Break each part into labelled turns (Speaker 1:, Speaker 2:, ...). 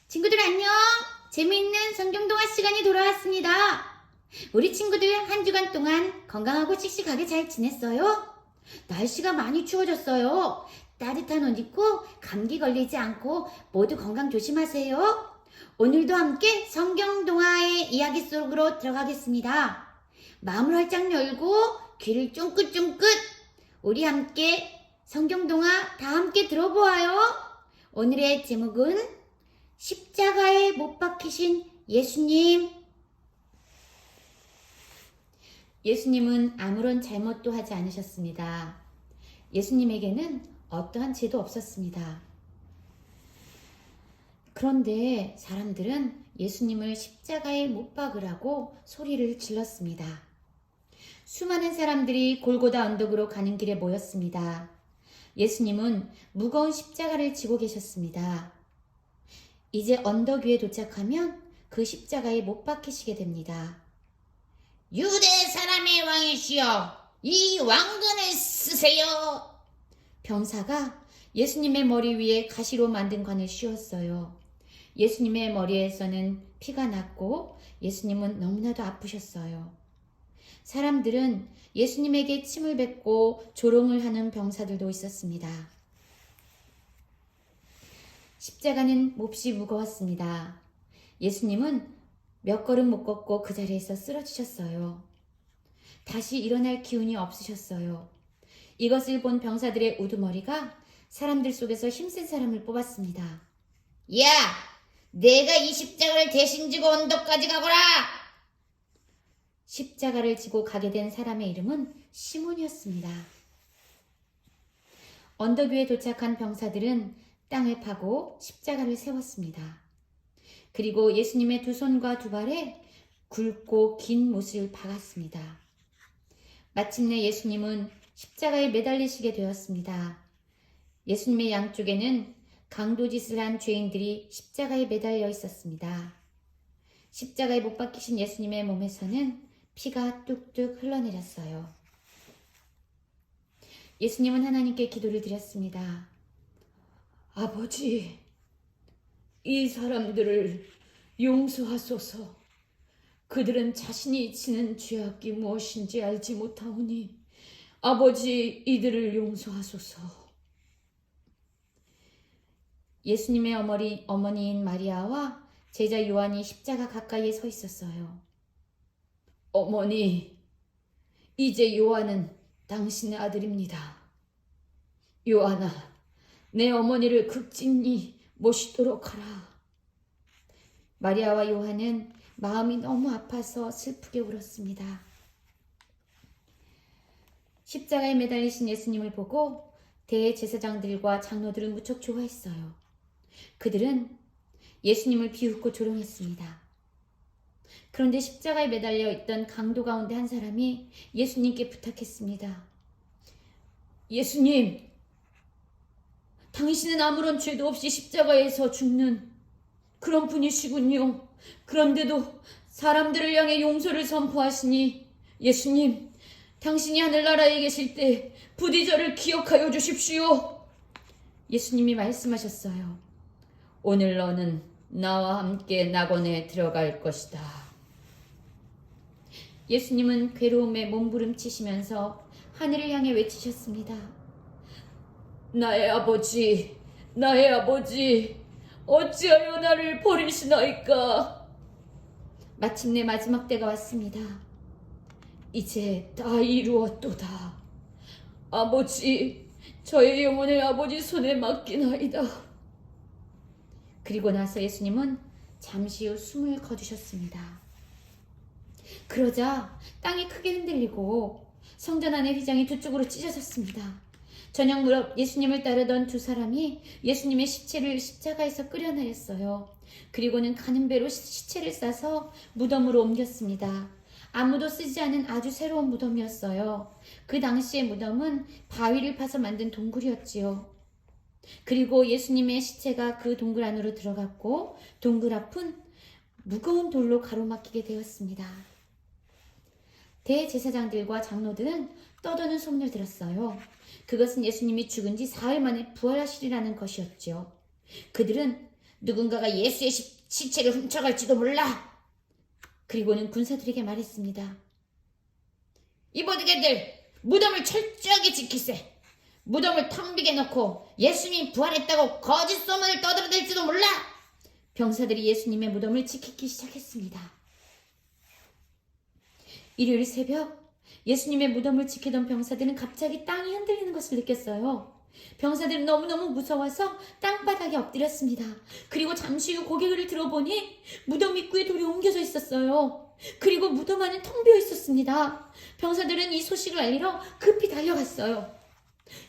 Speaker 1: 친구들 안녕! 재미있는 성경동화 시간이 돌아왔습니다. 우리 친구들 한 주간 동안 건강하고 씩씩하게 잘 지냈어요? 날씨가 많이 추워졌어요. 따뜻한 옷 입고 감기 걸리지 않고 모두 건강 조심하세요. 오늘도 함께 성경동화의 이야기 속으로 들어가겠습니다. 마음을 활짝 열고 귀를 쫑긋쫑긋 우리 함께 성경동화 다 함께 들어보아요. 오늘의 제목은 십자가에 못 박히신 예수님. 예수님은 아무런 잘못도 하지 않으셨습니다. 예수님에게는 어떠한 죄도 없었습니다. 그런데 사람들은 예수님을 십자가에 못 박으라고 소리를 질렀습니다. 수많은 사람들이 골고다 언덕으로 가는 길에 모였습니다. 예수님은 무거운 십자가를 지고 계셨습니다. 이제 언덕 위에 도착하면 그 십자가에 못 박히시게 됩니다.
Speaker 2: 유대 사람의 왕이시여, 이 왕관을 쓰세요.
Speaker 1: 병사가 예수님의 머리 위에 가시로 만든 관을 씌웠어요. 예수님의 머리에서는 피가 났고 예수님은 너무나도 아프셨어요. 사람들은 예수님에게 침을 뱉고 조롱을 하는 병사들도 있었습니다. 십자가는 몹시 무거웠습니다. 예수님은 몇 걸음 못 걷고 그 자리에서 쓰러지셨어요. 다시 일어날 기운이 없으셨어요. 이것을 본 병사들의 우두머리가 사람들 속에서 힘센 사람을 뽑았습니다.
Speaker 2: 야, 내가 이 십자가를 대신 지고 언덕까지 가거라.
Speaker 1: 십자가를 지고 가게 된 사람의 이름은 시몬이었습니다. 언덕 위에 도착한 병사들은 땅을 파고 십자가를 세웠습니다. 그리고 예수님의 두 손과 두 발에 굵고 긴 못을 박았습니다. 마침내 예수님은 십자가에 매달리시게 되었습니다. 예수님의 양쪽에는 강도짓을 한 죄인들이 십자가에 매달려 있었습니다. 십자가에 못 박히신 예수님의 몸에서는 피가 뚝뚝 흘러내렸어요. 예수님은 하나님께 기도를 드렸습니다. 아버지, 이 사람들을 용서하소서. 그들은 자신이 지는 죄악이 무엇인지 알지 못하오니 아버지, 이들을 용서하소서. 예수님의 어머니인 마리아와 제자 요한이 십자가 가까이에 서 있었어요. 어머니, 이제 요한은 당신의 아들입니다. 요한아, 내 어머니를 극진히 모시도록 하라. 마리아와 요한은 마음이 너무 아파서 슬프게 울었습니다. 십자가에 매달리신 예수님을 보고 대제사장들과 장로들은 무척 좋아했어요. 그들은 예수님을 비웃고 조롱했습니다. 그런데 십자가에 매달려 있던 강도 가운데 한 사람이 예수님께 부탁했습니다. 예수님, 당신은 아무런 죄도 없이 십자가에서 죽는 그런 분이시군요. 그런데도 사람들을 향해 용서를 선포하시니 예수님, 당신이 하늘나라에 계실 때 부디 저를 기억하여 주십시오. 예수님이 말씀하셨어요. 오늘 너는 나와 함께 낙원에 들어갈 것이다. 예수님은 괴로움에 몸부림치시면서 하늘을 향해 외치셨습니다. 나의 아버지, 나의 아버지, 어찌하여 나를 버리시나이까? 마침내 마지막 때가 왔습니다. 이제 다 이루었도다. 아버지, 저의 영혼을 아버지 손에 맡기나이다. 그리고 나서 예수님은 잠시 후 숨을 거두셨습니다. 그러자 땅이 크게 흔들리고 성전 안의 휘장이 두 쪽으로 찢어졌습니다. 저녁 무렵 예수님을 따르던 두 사람이 예수님의 시체를 십자가에서 끌어내렸어요. 그리고는 가는 배로 시체를 싸서 무덤으로 옮겼습니다. 아무도 쓰지 않은 아주 새로운 무덤이었어요. 그 당시의 무덤은 바위를 파서 만든 동굴이었지요. 그리고 예수님의 시체가 그 동굴 안으로 들어갔고 동굴 앞은 무거운 돌로 가로막히게 되었습니다. 대제사장들과 장로들은 떠도는 소문을 들었어요. 그것은 예수님이 죽은 지 4일 만에 부활하시리라는 것이었죠. 그들은
Speaker 2: 누군가가 예수의 시체를 훔쳐갈지도 몰라.
Speaker 1: 그리고는 군사들에게 말했습니다.
Speaker 2: 이 모두개들 무덤을 철저하게 지키세. 무덤을 텅 비게 놓고 예수님이 부활했다고 거짓 소문을 떠들어댈지도 몰라.
Speaker 1: 병사들이 예수님의 무덤을 지키기 시작했습니다. 일요일 새벽 예수님의 무덤을 지키던 병사들은 갑자기 땅이 흔들리는 것을 느꼈어요. 병사들은 너무너무 무서워서 땅바닥에 엎드렸습니다. 그리고 잠시 후 고개를 들어보니 무덤 입구에 돌이 옮겨져 있었어요. 그리고 무덤 안은 텅 비어 있었습니다. 병사들은 이 소식을 알리러 급히 달려갔어요.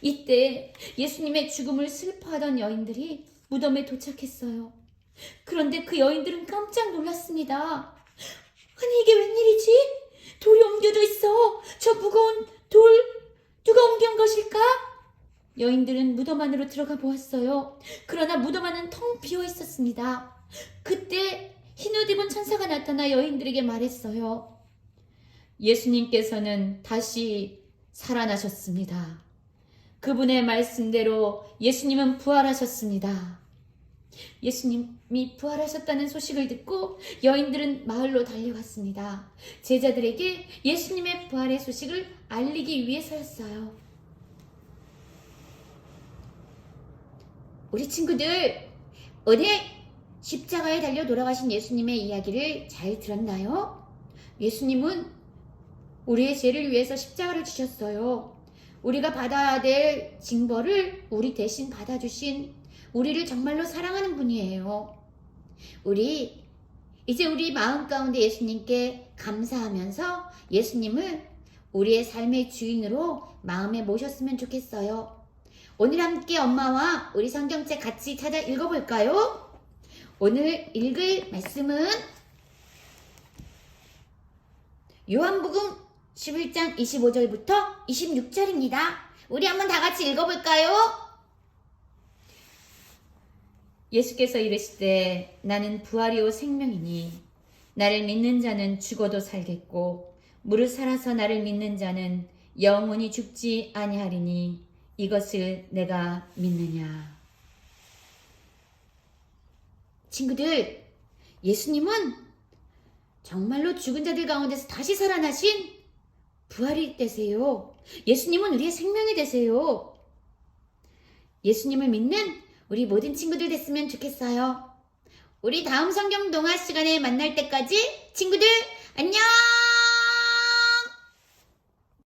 Speaker 1: 이때 예수님의 죽음을 슬퍼하던 여인들이 무덤에 도착했어요. 그런데 그 여인들은 깜짝 놀랐습니다. 아니, 이게 웬일이지? 돌이 옮겨져 있어. 저 무거운 돌 누가 옮긴 것일까? 여인들은 무덤 안으로 들어가 보았어요. 그러나 무덤 안은 텅 비어 있었습니다. 그때 흰옷 입은 천사가 나타나 여인들에게 말했어요. 예수님께서는 다시 살아나셨습니다. 그분의 말씀대로 예수님은 부활하셨습니다. 예수님이 부활하셨다는 소식을 듣고 여인들은 마을로 달려갔습니다. 제자들에게 예수님의 부활의 소식을 알리기 위해서였어요. 우리 친구들, 오늘 십자가에 달려 돌아가신 예수님의 이야기를 잘 들었나요? 예수님은 우리의 죄를 위해서 십자가를 지셨어요. 우리가 받아야 될 징벌을 우리 대신 받아주신 우리를 정말로 사랑하는 분이에요. 이제 우리 마음 가운데 예수님께 감사하면서 예수님을 우리의 삶의 주인으로 마음에 모셨으면 좋겠어요. 오늘 함께 엄마와 우리 성경책 같이 찾아 읽어볼까요? 오늘 읽을 말씀은 요한복음 11장 25절부터 26절입니다. 우리 한번 다 같이 읽어볼까요? 예수께서 이르시되 나는 부활이요 생명이니 나를 믿는 자는 죽어도 살겠고 무릇 살아서 나를 믿는 자는 영원히 죽지 아니하리니 이것을 내가 믿느냐. 친구들, 예수님은 정말로 죽은 자들 가운데서 다시 살아나신 부활이 되세요. 예수님은 우리의 생명이 되세요. 예수님을 믿는 우리 모든 친구들 됐으면 좋겠어요. 우리 다음 성경 동화 시간에 만날 때까지 친구들 안녕!